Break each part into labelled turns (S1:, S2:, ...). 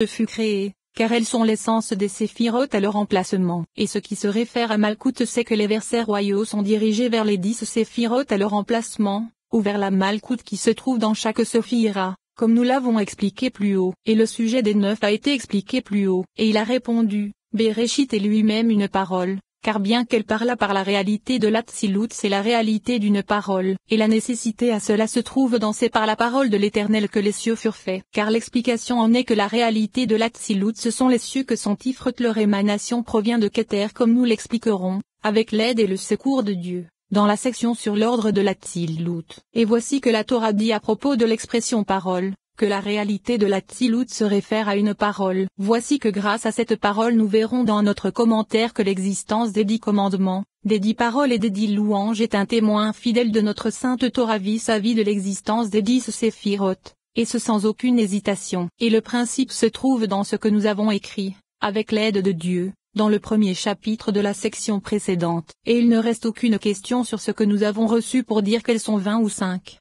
S1: fut créée, car elles sont l'essence des séphirotes à leur emplacement. Et ce qui se réfère à Malkout, c'est que les versets royaux sont dirigés vers les 10 séphirotes à leur emplacement, ou vers la Malkout qui se trouve dans chaque séphira, comme nous l'avons expliqué plus haut. Et le sujet des 9 a été expliqué plus haut. Et il a répondu, Bereshit est lui-même une parole, car bien qu'elle parlât par la réalité de l'Atsilut, c'est la réalité d'une parole, et la nécessité à cela se trouve dans c'est par la parole de l'Éternel que les cieux furent faits. Car l'explication en est que la réalité de l'Atsilut, ce sont les cieux que son Tifrut, leur émanation provient de Keter, comme nous l'expliquerons, avec l'aide et le secours de Dieu, dans la section sur l'ordre de l'Atsilut. Et voici que la Torah dit à propos de l'expression parole, que la réalité de l'Atsilut se réfère à une parole. Voici que grâce à cette parole nous verrons dans notre commentaire que l'existence des 10 commandements, des 10 paroles et des 10 louanges est un témoin fidèle de notre sainte Torah vis-à-vis de l'existence des 10 séphirotes, et ce sans aucune hésitation. Et le principe se trouve dans ce que nous avons écrit, avec l'aide de Dieu, dans le premier chapitre de la section précédente. Et il ne reste aucune question sur ce que nous avons reçu pour dire qu'elles sont 20 ou 5.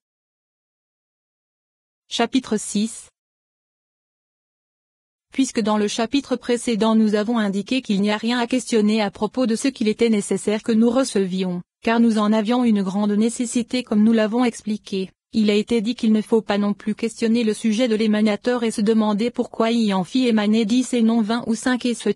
S1: Chapitre 6. Puisque dans le chapitre précédent nous avons indiqué qu'il n'y a rien à questionner à propos de ce qu'il était nécessaire que nous recevions, car nous en avions une grande nécessité comme nous l'avons expliqué, il a été dit qu'il ne faut pas non plus questionner le sujet de l'émanateur et se demander pourquoi il en fit émaner 10 et non 20 ou 5 etc.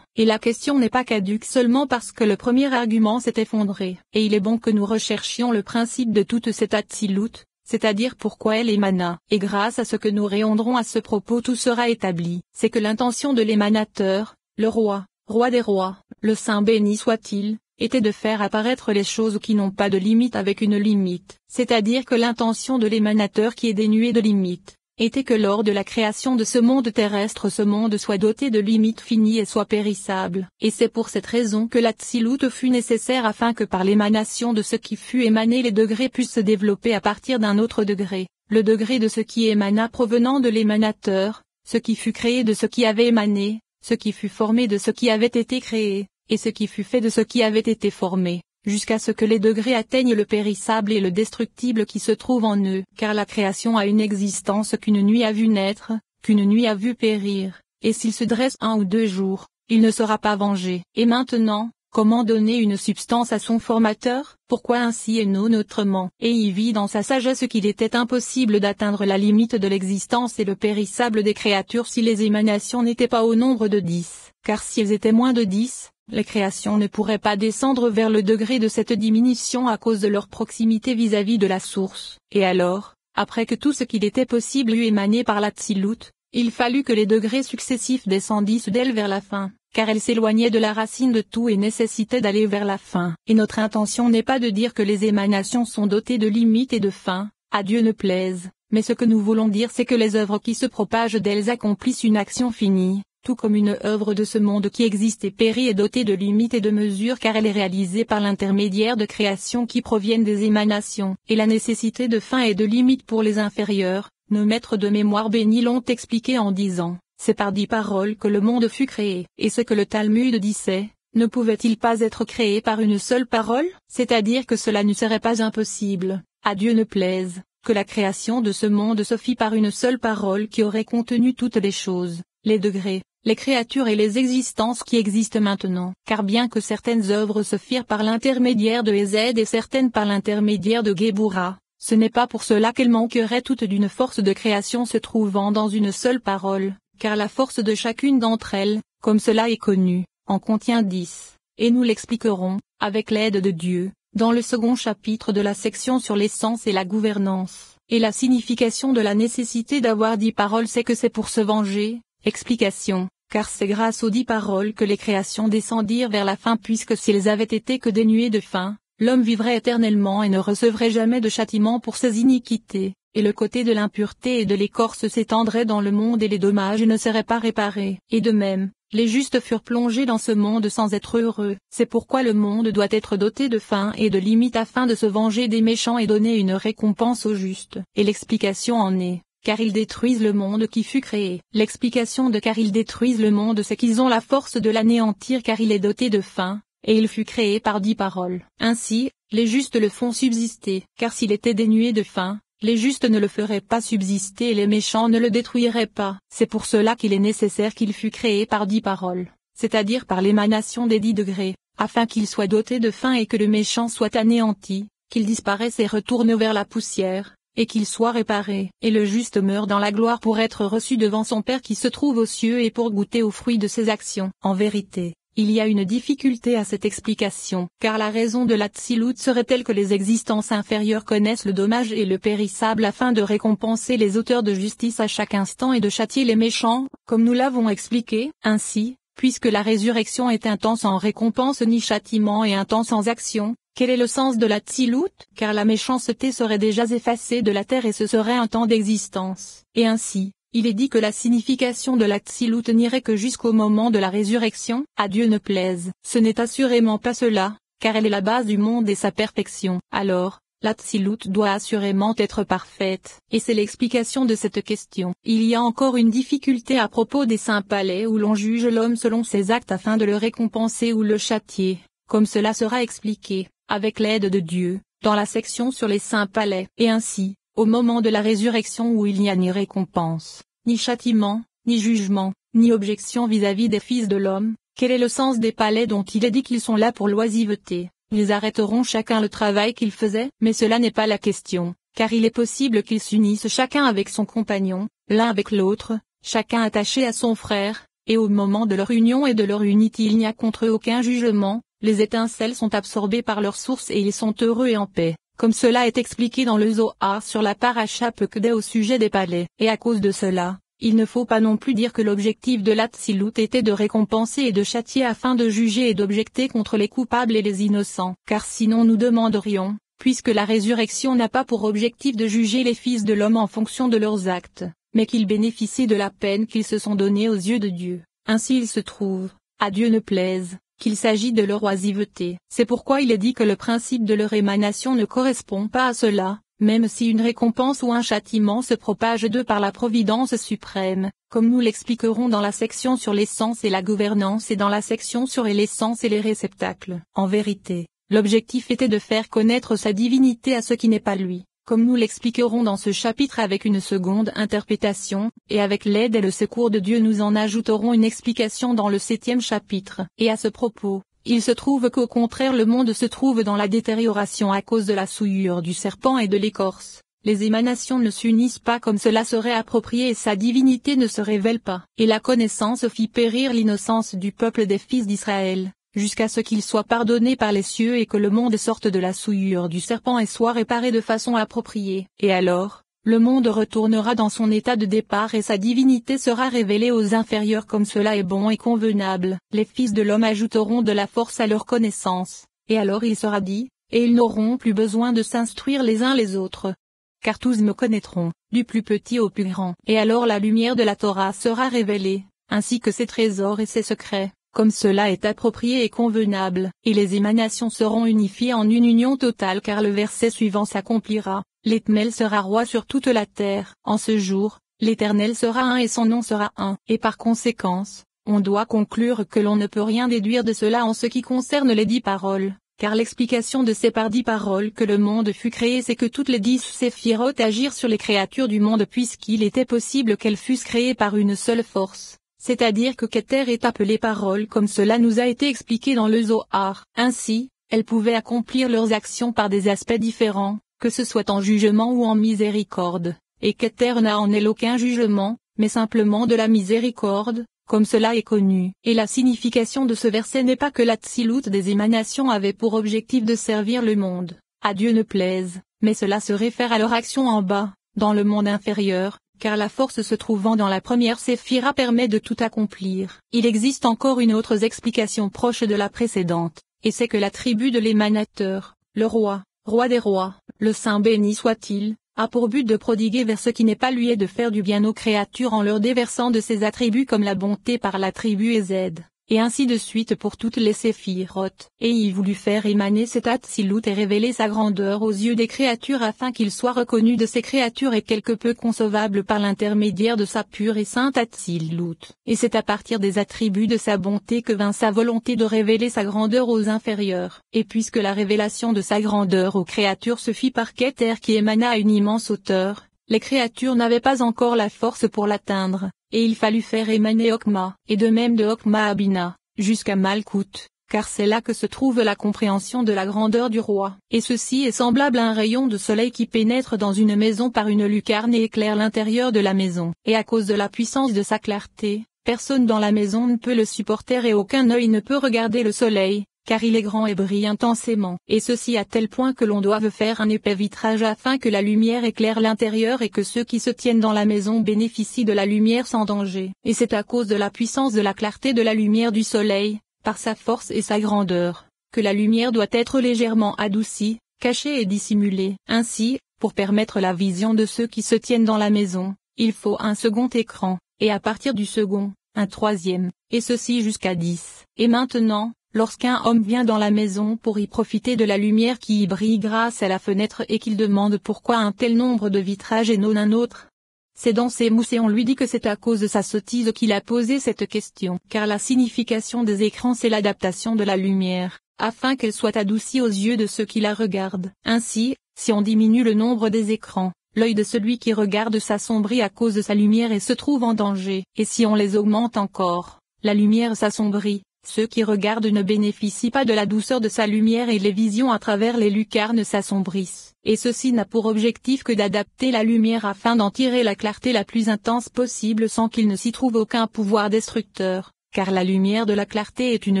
S1: Et la question n'est pas caduque seulement parce que le premier argument s'est effondré. Et il est bon que nous recherchions le principe de toute cette Atsilut, c'est-à-dire pourquoi elle émana. Et grâce à ce que nous répondrons à ce propos tout sera établi. C'est que l'intention de l'émanateur, le roi des rois, le Saint béni soit-il, était de faire apparaître les choses qui n'ont pas de limite avec une limite. C'est-à-dire que l'intention de l'émanateur qui est dénué de limite, était que lors de la création de ce monde terrestre ce monde soit doté de limites finies et soit périssable. Et c'est pour cette raison que l'Atsilut fut nécessaire afin que par l'émanation de ce qui fut émané les degrés puissent se développer à partir d'un autre degré, le degré de ce qui émana provenant de l'émanateur, ce qui fut créé de ce qui avait émané, ce qui fut formé de ce qui avait été créé, et ce qui fut fait de ce qui avait été formé, jusqu'à ce que les degrés atteignent le périssable et le destructible qui se trouve en eux. Car la création a une existence qu'une nuit a vu naître, qu'une nuit a vu périr, et s'il se dresse 1 ou 2 jours, il ne sera pas vengé. Et maintenant, comment donner une substance à son formateur? Pourquoi ainsi et non autrement? Et il vit dans sa sagesse qu'il était impossible d'atteindre la limite de l'existence et le périssable des créatures si les émanations n'étaient pas au nombre de 10. Car si elles étaient moins de 10, les créations ne pourraient pas descendre vers le degré de cette diminution à cause de leur proximité vis-à-vis de la source. Et alors, après que tout ce qu'il était possible eut émané par l'Atsilut, il fallut que les degrés successifs descendissent d'elle vers la fin, car elle s'éloignait de la racine de tout et nécessitait d'aller vers la fin. Et notre intention n'est pas de dire que les émanations sont dotées de limites et de fins, à Dieu ne plaise, mais ce que nous voulons dire c'est que les œuvres qui se propagent d'elles accomplissent une action finie, tout comme une œuvre de ce monde qui existe et périt est dotée de limites et de mesures car elle est réalisée par l'intermédiaire de créations qui proviennent des émanations. Et la nécessité de fin et de limites pour les inférieurs, nos maîtres de mémoire bénis l'ont expliqué en disant, c'est par 10 paroles que le monde fut créé. Et ce que le Talmud disait, ne pouvait-il pas être créé par une seule parole? C'est-à-dire que cela ne serait pas impossible, à Dieu ne plaise, que la création de ce monde se fit par une seule parole qui aurait contenu toutes les choses, les degrés, les créatures et les existences qui existent maintenant. Car bien que certaines œuvres se firent par l'intermédiaire de Ezed et certaines par l'intermédiaire de Géboura, ce n'est pas pour cela qu'elles manqueraient toutes d'une force de création se trouvant dans une seule parole, car la force de chacune d'entre elles, comme cela est connu, en contient 10, et nous l'expliquerons, avec l'aide de Dieu, dans le second chapitre de la section sur l'essence et la gouvernance. Et la signification de la nécessité d'avoir 10 paroles c'est que c'est pour se venger. Explication, car c'est grâce aux 10 paroles que les créations descendirent vers la fin puisque si elles avaient été que dénuées de fin, l'homme vivrait éternellement et ne recevrait jamais de châtiment pour ses iniquités, et le côté de l'impureté et de l'écorce s'étendrait dans le monde et les dommages ne seraient pas réparés. Et de même, les justes furent plongés dans ce monde sans être heureux. C'est pourquoi le monde doit être doté de fin et de limites afin de se venger des méchants et donner une récompense aux justes. Et l'explication en est, car ils détruisent le monde qui fut créé. L'explication de car ils détruisent le monde c'est qu'ils ont la force de l'anéantir car il est doté de fin, et il fut créé par 10 paroles. Ainsi, les justes le font subsister, car s'il était dénué de fin, les justes ne le feraient pas subsister et les méchants ne le détruiraient pas. C'est pour cela qu'il est nécessaire qu'il fût créé par 10 paroles, c'est-à-dire par l'émanation des 10 degrés, afin qu'il soit doté de fin et que le méchant soit anéanti, qu'il disparaisse et retourne vers la poussière, et qu'il soit réparé. Et le juste meurt dans la gloire pour être reçu devant son Père qui se trouve aux cieux et pour goûter aux fruits de ses actions. En vérité, il y a une difficulté à cette explication, car la raison de l'Atsilut serait telle que les existences inférieures connaissent le dommage et le périssable afin de récompenser les auteurs de justice à chaque instant et de châtier les méchants, comme nous l'avons expliqué. Ainsi, puisque la résurrection est un temps sans récompense ni châtiment et un temps sans action, quel est le sens de l'Atsilut? Car la méchanceté serait déjà effacée de la terre et ce serait un temps d'existence. Et ainsi, il est dit que la signification de l'Atsilut n'irait que jusqu'au moment de la résurrection. À Dieu ne plaise. Ce n'est assurément pas cela, car elle est la base du monde et sa perfection. Alors, l'Atsilut doit assurément être parfaite, et c'est l'explication de cette question. Il y a encore une difficulté à propos des saints palais où l'on juge l'homme selon ses actes afin de le récompenser ou le châtier, comme cela sera expliqué, avec l'aide de Dieu, dans la section sur les saints palais. Et ainsi, au moment de la résurrection où il n'y a ni récompense, ni châtiment, ni jugement, ni objection vis-à-vis des fils de l'homme, quel est le sens des palais dont il est dit qu'ils sont là pour l'oisiveté? Ils arrêteront chacun le travail qu'il faisait, mais cela n'est pas la question, car il est possible qu'ils s'unissent chacun avec son compagnon, l'un avec l'autre, chacun attaché à son frère, et au moment de leur union et de leur unité il n'y a contre eux aucun jugement, les étincelles sont absorbées par leur source et ils sont heureux et en paix, comme cela est expliqué dans le Zohar sur la paracha Pekudei au sujet des palais. Et à cause de cela, il ne faut pas non plus dire que l'objectif de l'Atsilut était de récompenser et de châtier afin de juger et d'objecter contre les coupables et les innocents. Car sinon nous demanderions, puisque la résurrection n'a pas pour objectif de juger les fils de l'homme en fonction de leurs actes, mais qu'ils bénéficient de la peine qu'ils se sont donnée aux yeux de Dieu. Ainsi il se trouve, à Dieu ne plaise, qu'il s'agit de leur oisiveté. C'est pourquoi il est dit que le principe de leur émanation ne correspond pas à cela, même si une récompense ou un châtiment se propage d'eux par la providence suprême, comme nous l'expliquerons dans la section sur l'essence et la gouvernance et dans la section sur l'essence et les réceptacles. En vérité, l'objectif était de faire connaître sa divinité à ce qui n'est pas lui, comme nous l'expliquerons dans ce chapitre avec une seconde interprétation, et avec l'aide et le secours de Dieu nous en ajouterons une explication dans le 7e chapitre. Et à ce propos, il se trouve qu'au contraire le monde se trouve dans la détérioration à cause de la souillure du serpent et de l'écorce. Les émanations ne s'unissent pas comme cela serait approprié et sa divinité ne se révèle pas. Et la connaissance fit périr l'innocence du peuple des fils d'Israël, jusqu'à ce qu'il soit pardonné par les cieux et que le monde sorte de la souillure du serpent et soit réparé de façon appropriée. Et alors, le monde retournera dans son état de départ et sa divinité sera révélée aux inférieurs comme cela est bon et convenable. Les fils de l'homme ajouteront de la force à leur connaissance, et alors il sera dit, et ils n'auront plus besoin de s'instruire les uns les autres. Car tous me connaîtront, du plus petit au plus grand. Et alors la lumière de la Torah sera révélée, ainsi que ses trésors et ses secrets, comme cela est approprié et convenable, et les émanations seront unifiées en une union totale car le verset suivant s'accomplira. L'Éternel sera roi sur toute la terre. En ce jour, l'Éternel sera un et son nom sera un. Et par conséquence, on doit conclure que l'on ne peut rien déduire de cela en ce qui concerne les 10 paroles, car l'explication de ces par 10 paroles que le monde fut créé c'est que toutes les 10 séphirotes agirent sur les créatures du monde puisqu'il était possible qu'elles fussent créées par une seule force, c'est-à-dire que Keter est appelée parole comme cela nous a été expliqué dans le Zohar. Ainsi, elles pouvaient accomplir leurs actions par des aspects différents, que ce soit en jugement ou en miséricorde, et Keter n'a en elle aucun jugement, mais simplement de la miséricorde, comme cela est connu. Et la signification de ce verset n'est pas que l'Atsilut des émanations avait pour objectif de servir le monde, à Dieu ne plaise, mais cela se réfère à leur action en bas, dans le monde inférieur, car la force se trouvant dans la première séphira permet de tout accomplir. Il existe encore une autre explication proche de la précédente, et c'est que la tribu de l'émanateur, le roi des rois, le Saint béni soit-il, a pour but de prodiguer vers ce qui n'est pas lui et de faire du bien aux créatures en leur déversant de ses attributs comme la bonté par l'attribut Ezed. et ainsi de suite pour toutes les séphirotes. Et il voulut faire émaner cet Atsilut et révéler sa grandeur aux yeux des créatures afin qu'il soit reconnu de ces créatures et quelque peu concevable par l'intermédiaire de sa pure et sainte Atsilut. Et c'est à partir des attributs de sa bonté que vint sa volonté de révéler sa grandeur aux inférieurs. Et puisque la révélation de sa grandeur aux créatures se fit par Keter qui émana à une immense hauteur, les créatures n'avaient pas encore la force pour l'atteindre, et il fallut faire émaner Okma, et de même de Okma à Bina, jusqu'à Malkout, car c'est là que se trouve la compréhension de la grandeur du roi. Et ceci est semblable à un rayon de soleil qui pénètre dans une maison par une lucarne et éclaire l'intérieur de la maison. Et à cause de la puissance de sa clarté, personne dans la maison ne peut le supporter et aucun œil ne peut regarder le soleil, car il est grand et brille intensément. Et ceci à tel point que l'on doive faire un épais vitrage afin que la lumière éclaire l'intérieur et que ceux qui se tiennent dans la maison bénéficient de la lumière sans danger. Et c'est à cause de la puissance de la clarté de la lumière du soleil, par sa force et sa grandeur, que la lumière doit être légèrement adoucie, cachée et dissimulée. Ainsi, pour permettre la vision de ceux qui se tiennent dans la maison, il faut un second écran, et à partir du second, un troisième, et ceci jusqu'à 10. Et maintenant, lorsqu'un homme vient dans la maison pour y profiter de la lumière qui y brille grâce à la fenêtre et qu'il demande pourquoi un tel nombre de vitrages et non un autre, c'est dans ses mousses et on lui dit que c'est à cause de sa sottise qu'il a posé cette question. Car la signification des écrans c'est l'adaptation de la lumière, afin qu'elle soit adoucie aux yeux de ceux qui la regardent. Ainsi, si on diminue le nombre des écrans, l'œil de celui qui regarde s'assombrit à cause de sa lumière et se trouve en danger. Et si on les augmente encore, la lumière s'assombrit. Ceux qui regardent ne bénéficient pas de la douceur de sa lumière et les visions à travers les lucarnes s'assombrissent. Et ceci n'a pour objectif que d'adapter la lumière afin d'en tirer la clarté la plus intense possible sans qu'il ne s'y trouve aucun pouvoir destructeur, car la lumière de la clarté est une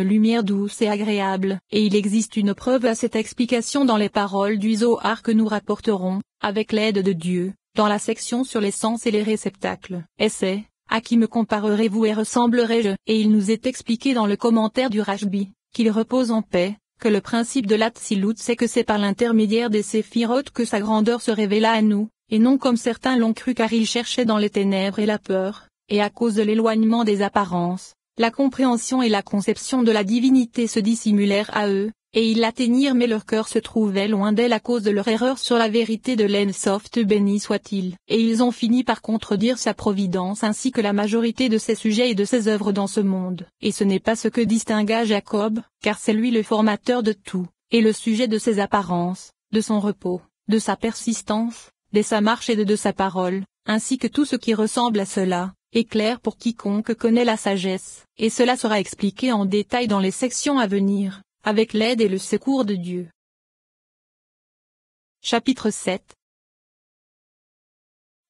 S1: lumière douce et agréable. Et il existe une preuve à cette explication dans les paroles du Zohar que nous rapporterons, avec l'aide de Dieu, dans la section sur les sens et les réceptacles. Et c'est à qui me comparerez-vous et ressemblerai-je? Et il nous est expliqué dans le commentaire du Rashbi, qu'il repose en paix, que le principe de l'Atsilut c'est que c'est par l'intermédiaire des séphirotes que sa grandeur se révéla à nous, et non comme certains l'ont cru car ils cherchaient dans les ténèbres et la peur, et à cause de l'éloignement des apparences, la compréhension et la conception de la divinité se dissimulèrent à eux, et ils l'atteignirent mais leur cœur se trouvait loin d'elle à cause de leur erreur sur la vérité de l'Ensoft béni soit-il. Et ils ont fini par contredire sa providence ainsi que la majorité de ses sujets et de ses œuvres dans ce monde. Et ce n'est pas ce que distingua Jacob, car c'est lui le formateur de tout, et le sujet de ses apparences, de son repos, de sa persistance, de sa marche et de sa parole, ainsi que tout ce qui ressemble à cela, est clair pour quiconque connaît la sagesse, et cela sera expliqué en détail dans les sections à venir, avec l'aide et le secours de Dieu. Chapitre 7.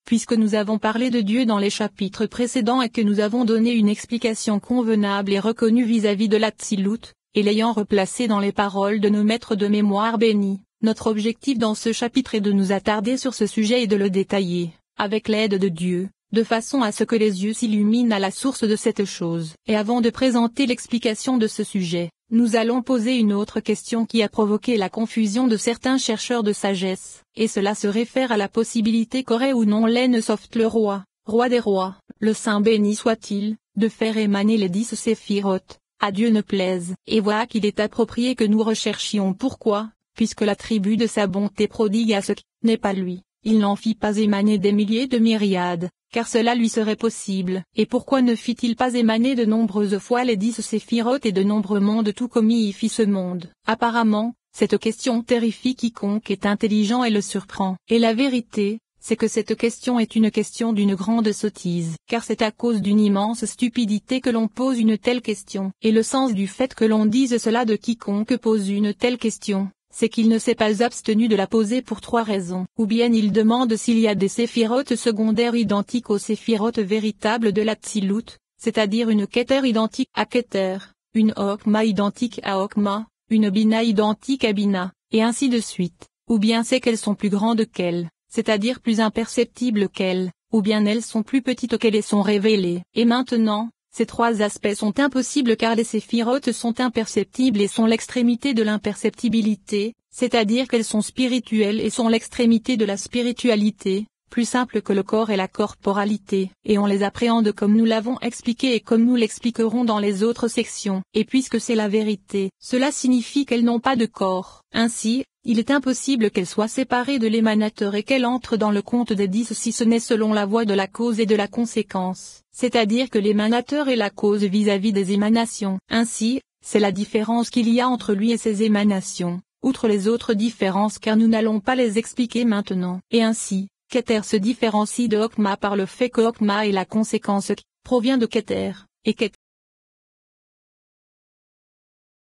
S1: Puisque nous avons parlé de Dieu dans les chapitres précédents et que nous avons donné une explication convenable et reconnue vis-à-vis de l'Atsilut, et l'ayant replacé dans les paroles de nos maîtres de mémoire bénis, notre objectif dans ce chapitre est de nous attarder sur ce sujet et de le détailler, avec l'aide de Dieu, de façon à ce que les yeux s'illuminent à la source de cette chose. Et avant de présenter l'explication de ce sujet, nous allons poser une autre question qui a provoqué la confusion de certains chercheurs de sagesse, et cela se réfère à la possibilité qu'aurait ou non l'Ensoft le roi des rois, le Saint béni soit-il, de faire émaner les 10 séphirotes, à Dieu ne plaise. Et voilà qu'il est approprié que nous recherchions pourquoi, puisque l'attribut de sa bonté prodigue à ce qui n'est pas lui, il n'en fit pas émaner des milliers de myriades, car cela lui serait possible. Et pourquoi ne fit-il pas émaner de nombreuses fois les 10 séphirotes et de nombreux mondes tout comme il fit ce monde? Apparemment, cette question terrifie quiconque est intelligent et le surprend. Et la vérité, c'est que cette question est une question d'une grande sottise, car c'est à cause d'une immense stupidité que l'on pose une telle question. Et le sens du fait que l'on dise cela de quiconque pose une telle question, c'est qu'il ne s'est pas abstenu de la poser pour 3 raisons. Ou bien il demande s'il y a des séphirotes secondaires identiques aux séphirotes véritables de l'Atsilut, c'est-à-dire une Keter identique à Keter, une Okma identique à Okma, une Bina identique à Bina, et ainsi de suite. Ou bien c'est qu'elles sont plus grandes qu'elles, c'est-à-dire plus imperceptibles qu'elles, ou bien elles sont plus petites qu'elles et sont révélées. Et maintenant, ces 3 aspects sont impossibles car les séphirotes sont imperceptibles et sont l'extrémité de l'imperceptibilité, c'est-à-dire qu'elles sont spirituelles et sont l'extrémité de la spiritualité, plus simples que le corps et la corporalité, et on les appréhende comme nous l'avons expliqué et comme nous l'expliquerons dans les autres sections. Et puisque c'est la vérité, cela signifie qu'elles n'ont pas de corps. Ainsi, il est impossible qu'elles soient séparées de l'émanateur et qu'elles entrent dans le compte des 10 si ce n'est selon la voie de la cause et de la conséquence, c'est-à-dire que l'émanateur est la cause vis-à-vis des émanations. Ainsi, c'est la différence qu'il y a entre lui et ses émanations, outre les autres différences car nous n'allons pas les expliquer maintenant. Et ainsi, Keter se différencie de Okma par le fait que Okma est la conséquence qui provient de Keter, et Ket